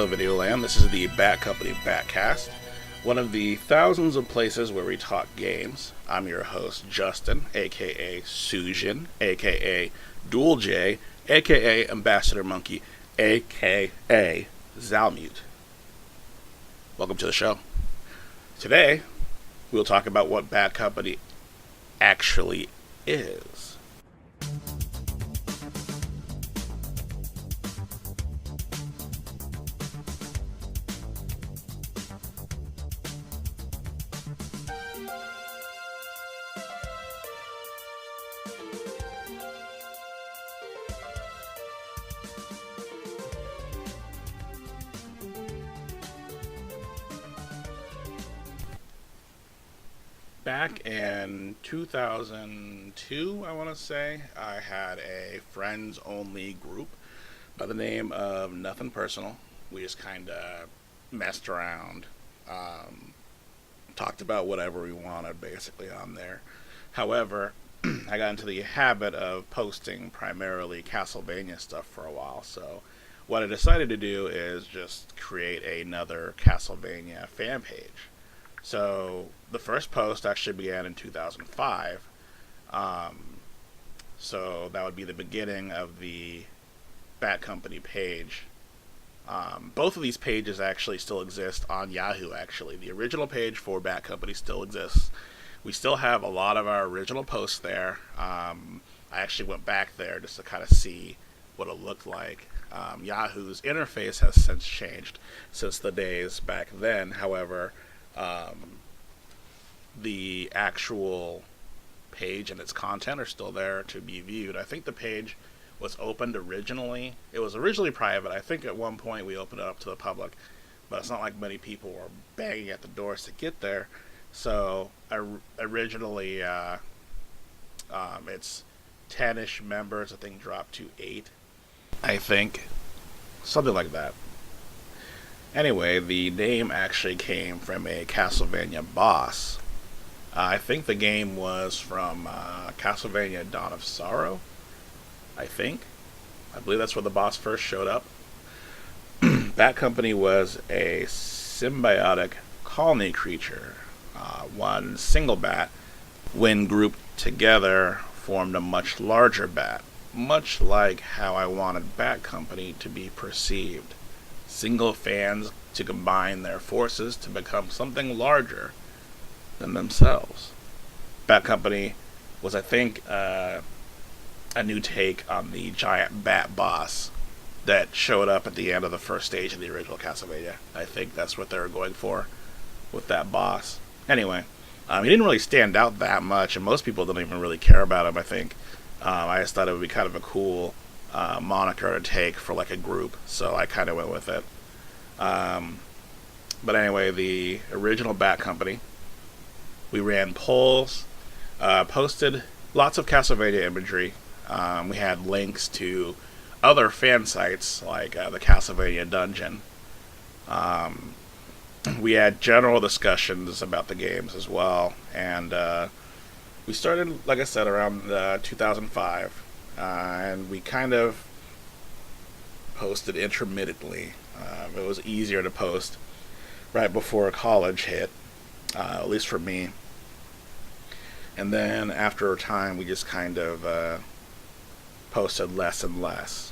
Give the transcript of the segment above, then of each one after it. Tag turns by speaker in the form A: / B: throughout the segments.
A: Hello Videoland, this is the Batcompany Batcast, one of the thousands of places where we talk games. I'm your host, Justin, aka Tsujin, aka Dual J, aka Ambassador Monkey, aka Zalmute. Welcome to the show. Today, we'll talk about what Batcompany actually is. Back in 2002, I want to say, I had a friends-only group by the name of Nothing Personal. We just kind of messed around, talked about whatever we wanted basically on there. However, I got into the habit of posting primarily Castlevania stuff for a while, so what I decided to do is just create another Castlevania fan page. So the first post actually began in 2005. So that would be the beginning of the Batcompany page. Both of these pages actually still exist on Yahoo, actually. The original page for Batcompany still exists. We still have a lot of our original posts there. I actually went back there just to kind of see what it looked like. Yahoo's interface has since changed since the days back then. However, the actual page and its content are still there to be viewed. I think the page was opened originally. It was originally private. I think at one point we opened it up to the public, but it's not like many people were banging at the doors to get there. So originally, it's 10-ish members. I think dropped to 8. I think something like that. Anyway, the name actually came from a Castlevania boss. I think the game was from Castlevania Dawn of Sorrow, I believe that's where the boss first showed up. Batcompany was a symbiotic colony creature. One single bat, when grouped together, formed a much larger bat, much like how I wanted Batcompany to be perceived. Single fans to combine their forces to become something larger than themselves. Batcompany was, I think, a new take on the giant bat boss that showed up at the end of the first stage of the original Castlevania. I think that's what they were going for with that boss. Anyway, he didn't really stand out that much, and most people didn't even really care about him, I think. I just thought it would be kind of a cool moniker to take for like a group, so I kind of went with it. But anyway, the original Batcompany, we ran polls, posted lots of Castlevania imagery. We had links to other fan sites like the Castlevania Dungeon. We had general discussions about the games as well, and we started, like I said, around 2005, and we kind of posted intermittently. It was easier to post right before college hit, at least for me. And then after a time, we just kind of posted less and less.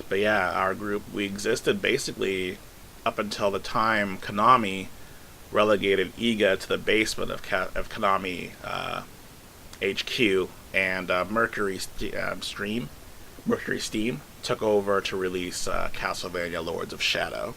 A: But yeah, our group, we existed basically up until the time Konami relegated Iga to the basement of Konami HQ, and Mercury Steam took over to release Castlevania Lords of Shadow.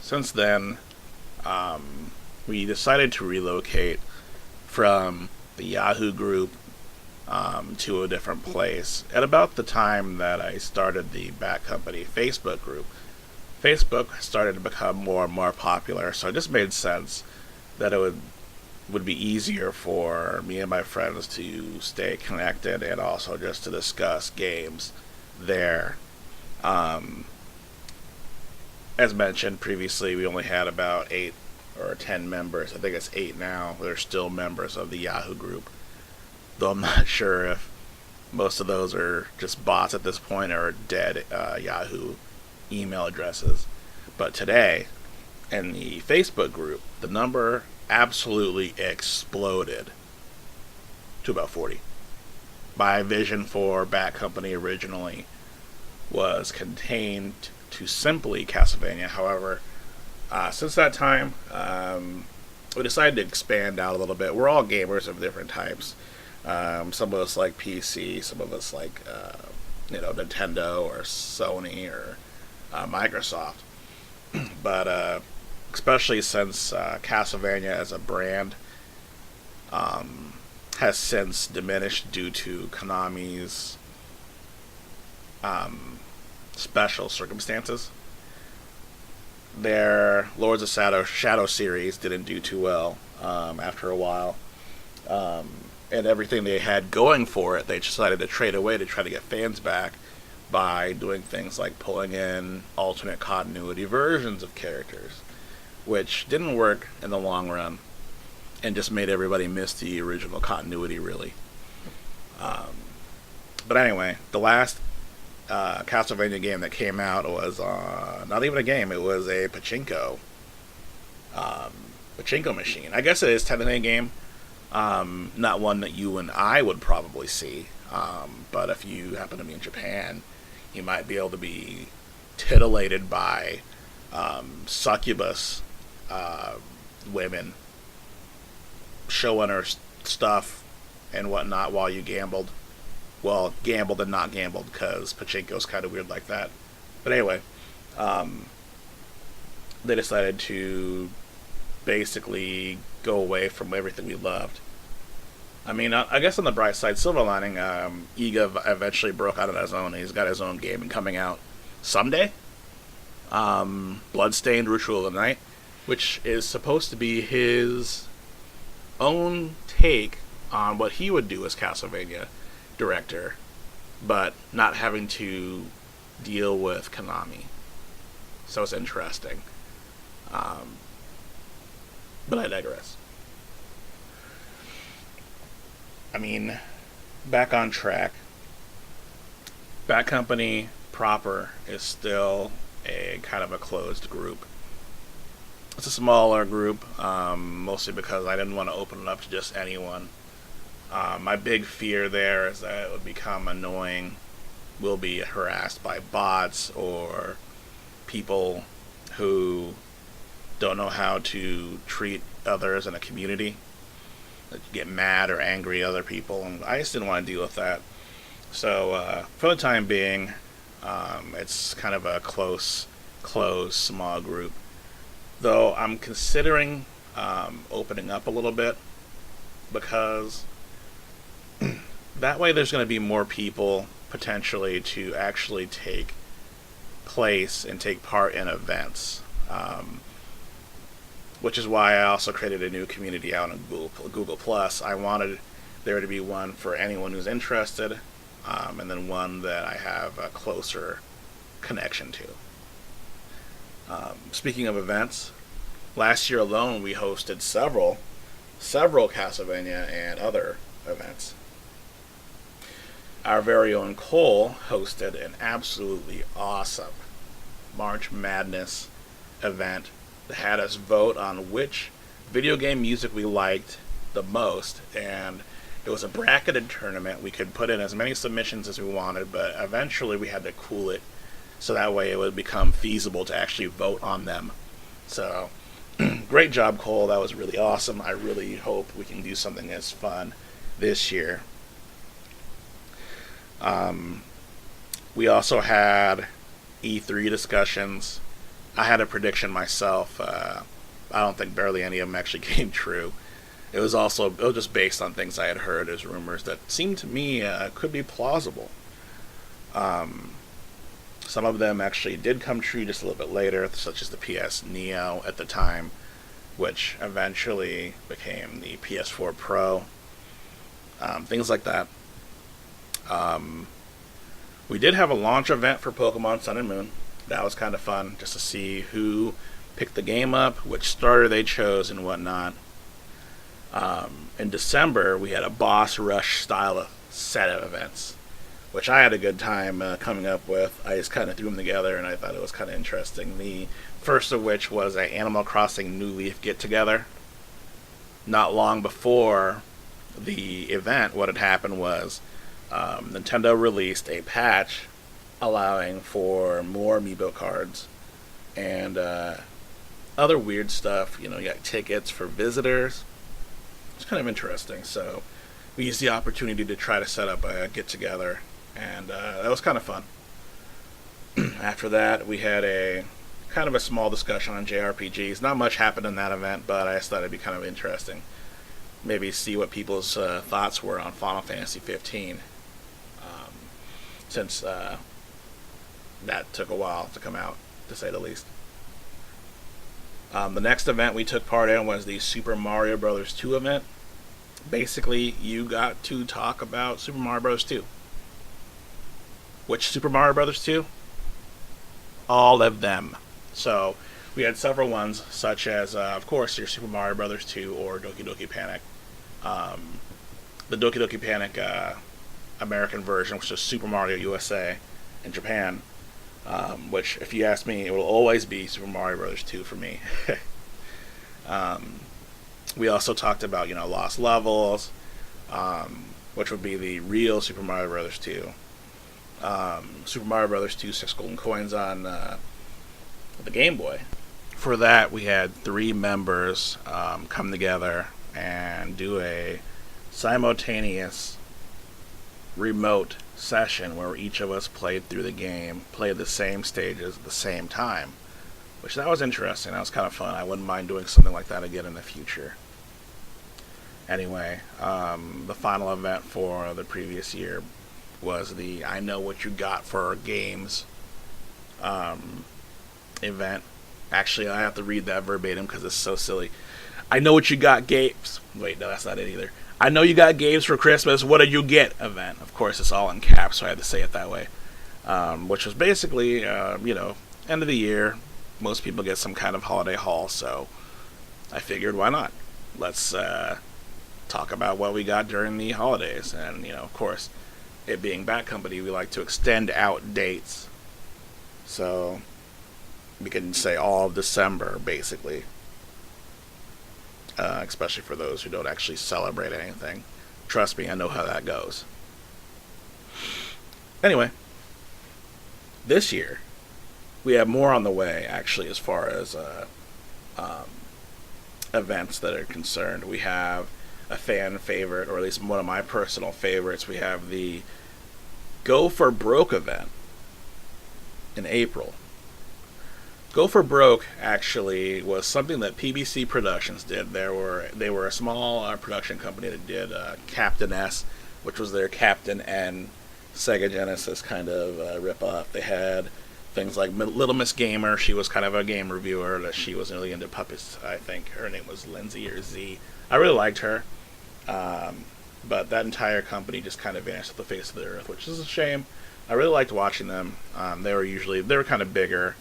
A: Since then, we decided to relocate from the Yahoo group to a different place. At about the time that I started the Batcompany Facebook group, Facebook started to become more and more popular, so it just made sense that it would be easier for me and my friends to stay connected and also just to discuss games there. As mentioned previously, we only had about 8 or 10 members. I think it's 8 now. They're still members of the Yahoo group, though I'm not sure if most of those are just bots at this point or dead Yahoo email addresses. But today, in the Facebook group, the number absolutely exploded to about 40. My vision for Batcompany originally was contained to simply Castlevania. However, since that time, we decided to expand out a little bit. We're all gamers of different types. Some of us like PC, some of us like Nintendo or Sony or Microsoft. But especially since Castlevania as a brand has since diminished due to Konami's special circumstances. Their Lords of Shadow series didn't do too well after a while. And everything they had going for it, they decided to trade away to try to get fans back by doing things like pulling in alternate continuity versions of characters, which didn't work in the long run and just made everybody miss the original continuity, really. But anyway, the last Castlevania game that came out was not even a game, it was a pachinko machine. I guess it is technically a game, not one that you and I would probably see, but if you happen to be in Japan, you might be able to be titillated by succubus women showing her stuff and whatnot while you gambled. Well, gambled and not gambled, because pachinko's kind of weird like that. But anyway, they decided to basically go away from everything we loved. I mean, I guess on the bright side, silver lining, Iga eventually broke out on his own. He's got his own game coming out someday. Bloodstained Ritual of the Night, which is supposed to be his own take on what he would do as Castlevania director, but not having to deal with Konami. So it's interesting. But I digress. I mean, back on track. Batcompany proper is still a kind of a closed group. It's a smaller group, mostly because I didn't want to open it up to just anyone. My big fear there is that it would become annoying. We'll be harassed by bots or people who don't know how to treat others in a community, that get mad or angry at other people, and I just didn't want to deal with that. So for the time being, it's kind of a closed, small group. Though I'm considering opening up a little bit, because that way there's going to be more people potentially to actually take place and take part in events. Which is why I also created a new community out on Google+. I wanted there to be one for anyone who's interested, and then one that I have a closer connection to. Speaking of events, last year alone we hosted several Castlevania and other events. Our very own Cole hosted an absolutely awesome March Madness event that had us vote on which video game music we liked the most, and it was a bracketed tournament. We could put in as many submissions as we wanted, but eventually we had to cool it so that way it would become feasible to actually vote on them. So great job, Cole. That was really awesome. I really hope we can do something as fun this year. We also had E3 discussions I had a prediction myself. I don't think barely any of them actually came true. It was just based on things I had heard as rumors that seemed to me could be plausible. Some of them actually did come true just a little bit later, such as the PS Neo at the time, which eventually became the PS4 Pro. Things like that. We did have a launch event for Pokemon Sun and Moon. That was kind of fun, just to see who picked the game up, which starter they chose, and whatnot. In December, we had a boss rush style set of events, which I had a good time coming up with. I just kind of threw them together, and I thought it was kind of interesting. The first of which was an Animal Crossing New Leaf get-together. Not long before the event, what had happened was Nintendo released a patch allowing for more amiibo cards and other weird stuff. You got tickets for visitors. It's kind of interesting. So we used the opportunity to try to set up a get-together, and that was kind of fun. After that, we had a kind of a small discussion on JRPGs. Not much happened in that event, but I just thought it'd be kind of interesting. Maybe see what people's thoughts were on Final Fantasy 15, since that took a while to come out, to say the least. The next event we took part in was the Super Mario Bros. 2 event. Basically, you got to talk about Super Mario Bros. 2. Which Super Mario Bros. 2? All of them. So, we had several ones, such as, of course, your Super Mario Bros. 2 or Doki Doki Panic. The Doki Doki Panic American version, which is Super Mario USA in Japan, which, if you ask me, it will always be Super Mario Bros. 2 for me. We also talked about, Lost Levels, which would be the real Super Mario Bros. 2. Super Mario Bros. 2 6 Golden Coins on the Game Boy. For that, we had 3 members come together and do a simultaneous remote session where each of us played through the game, played the same stages at the same time, which that was interesting. That was kind of fun. I wouldn't mind doing something like that again in the future. Anyway, the final event for the previous year was the I Know What You Got for Our Games event. Actually, I have to read that verbatim because it's so silly. I know what you got, games. Wait, no, that's not it either. I know you got games for Christmas. What did you get? Event. Of course, it's all in caps, so I had to say it that way. Which was basically, end of the year. Most people get some kind of holiday haul, so I figured, why not? Let's talk about what we got during the holidays. And, of course, it being Batcompany, we like to extend out dates. So we can say all of December, basically. Especially for those who don't actually celebrate anything. Trust me, I know how that goes. Anyway, this year, we have more on the way, actually, as far as events that are concerned. We have a fan favorite, or at least one of my personal favorites. We have the Go for Broke event in April. Go for Broke actually was something that PBC Productions did. They were a small production company that did Captain S, which was their Captain N Sega Genesis kind of rip-off. They had things like Little Miss Gamer. She was kind of a game reviewer. That she was really into puppets, I think. Her name was Lindsay or Z. I really liked her. But that entire company just kind of vanished off the face of the earth, which is a shame. I really liked watching them. They were kind of bigger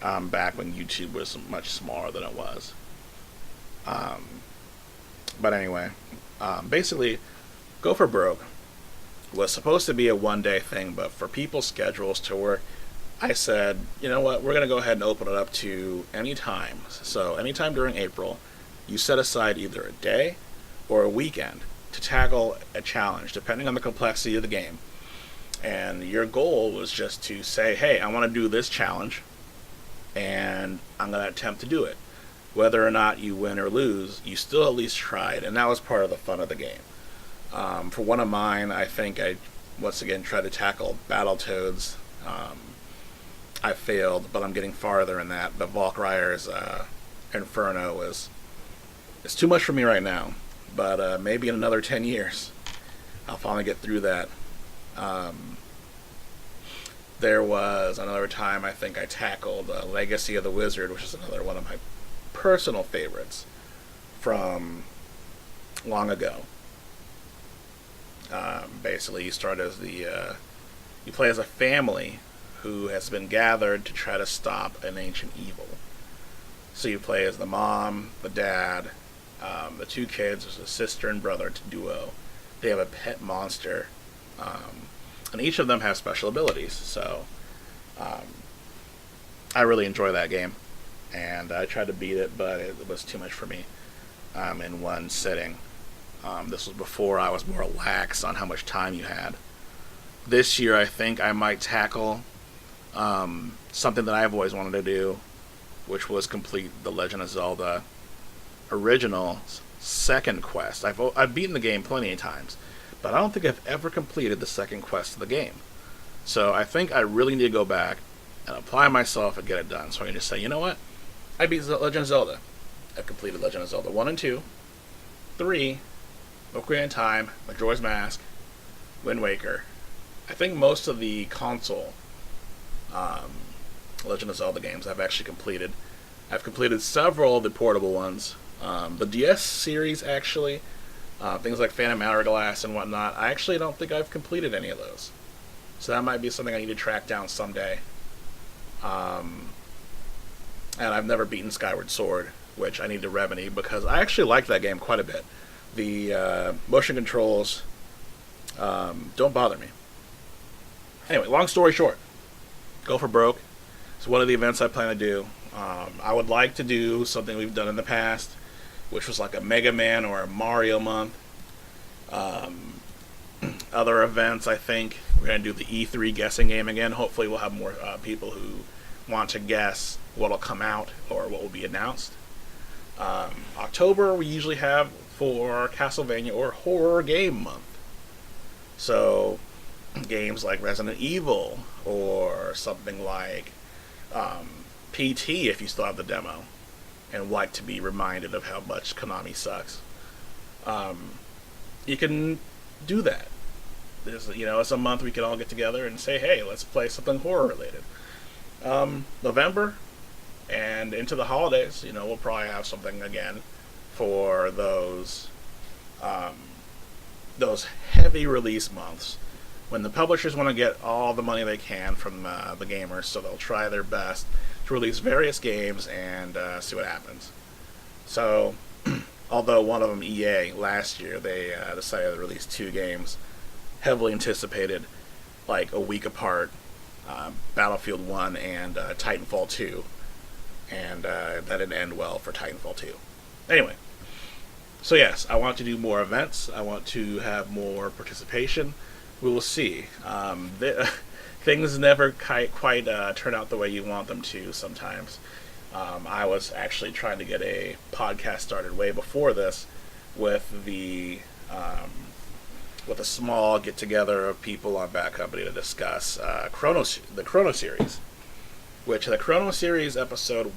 A: back when YouTube was much smaller than it was. But anyway, basically, Go for Broke was supposed to be a one-day thing, but for people's schedules to work, I said, you know what, we're going to go ahead and open it up to any time. So anytime during April, you set aside either a day or a weekend to tackle a challenge, depending on the complexity of the game. And your goal was just to say, hey, I want to do this challenge, and I'm going to attempt to do it. Whether or not you win or lose, you still at least tried, and that was part of the fun of the game. For one of mine, I think I, once again, tried to tackle Battletoads. I failed, but I'm getting farther in that. The Valkyrier's Inferno is too much for me right now. But maybe in another 10 years, I'll finally get through that. There was another time I think I tackled Legacy of the Wizard, which is another one of my personal favorites from long ago. Basically, you start as you play as a family who has been gathered to try to stop an ancient evil. So you play as the mom, the dad, the two kids, there's a sister and brother duo. They have a pet monster, and each of them have special abilities. So I really enjoy that game, and I tried to beat it, but it was too much for me in one sitting. This was before I was more lax on how much time you had. This year, I think I might tackle something that I've always wanted to do, which was complete the Legend of Zelda original second quest. I've beaten the game plenty of times, but I don't think I've ever completed the second quest of the game. So I think I really need to go back and apply myself and get it done. So I can just say, you know what? I beat Legend of Zelda. I've completed Legend of Zelda 1 and 2, 3, Ocarina of Time, Majora's Mask, Wind Waker. I think most of the console Legend of Zelda games I've actually completed. I've completed several of the portable ones. The DS series, actually, things like Phantom Hourglass and whatnot, I actually don't think I've completed any of those. So that might be something I need to track down someday. And I've never beaten Skyward Sword, which I need to remedy, because I actually like that game quite a bit. The motion controls don't bother me. Anyway, long story short, go for broke. It's one of the events I plan to do. I would like to do something we've done in the past, which was like a Mega Man or a Mario month. Other events, I think we're going to do the E3 guessing game again. Hopefully we'll have more people who want to guess what will come out or what will be announced. October we usually have for Castlevania or Horror Game Month. So games like Resident Evil or something like PT, if you still have the demo and like to be reminded of how much Konami sucks, you can do that. It's a month we can all get together and say, hey, let's play something horror related. November and into the holidays, we'll probably have something again for those heavy release months when the publishers want to get all the money they can from the gamers, so they'll try their best to release various games and see what happens. So, although one of them, EA, last year, they decided to release 2 games, heavily anticipated, like a week apart, Battlefield 1 and Titanfall 2, and that didn't end well for Titanfall 2. Anyway, so yes, I want to do more events, I want to have more participation. We will see. Things never quite turn out the way you want them to sometimes. I was actually trying to get a podcast started way before this with with a small get-together of people on Batcompany to discuss the Chrono Series, which the Chrono Series episode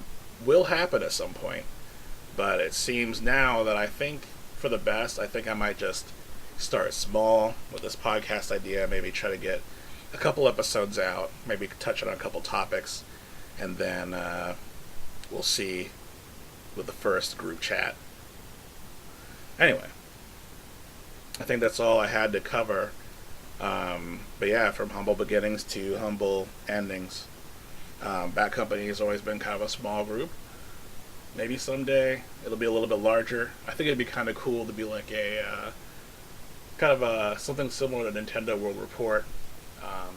A: will happen at some point, but it seems now that I think for the best, I think I might just start small with this podcast idea, maybe try to get a couple episodes out, maybe touch on a couple topics, and then we'll see with the first group chat. Anyway, I think that's all I had to cover. But yeah, from humble beginnings to humble endings. Batcompany has always been kind of a small group. Maybe someday it'll be a little bit larger. I think it'd be kind of cool to be like a something similar to Nintendo World Report.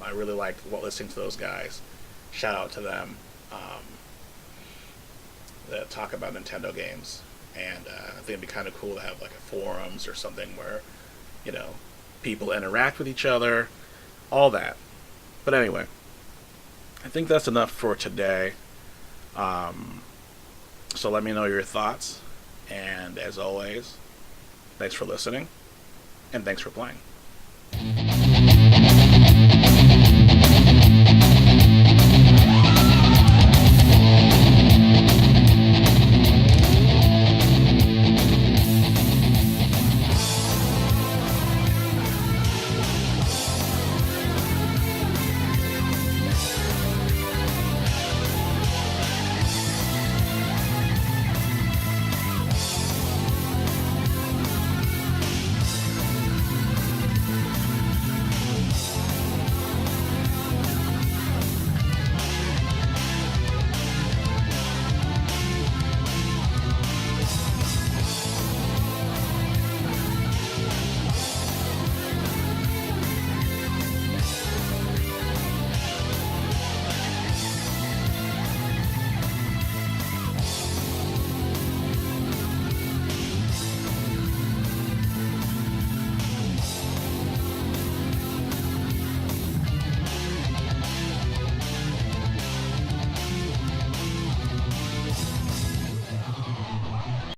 A: I really liked listening to those guys. Shout out to them. That talk about Nintendo games, and I think it'd be kind of cool to have like a forums or something where people interact with each other, all that. But anyway, I think that's enough for today. So let me know your thoughts, and as always, thanks for listening, and thanks for playing.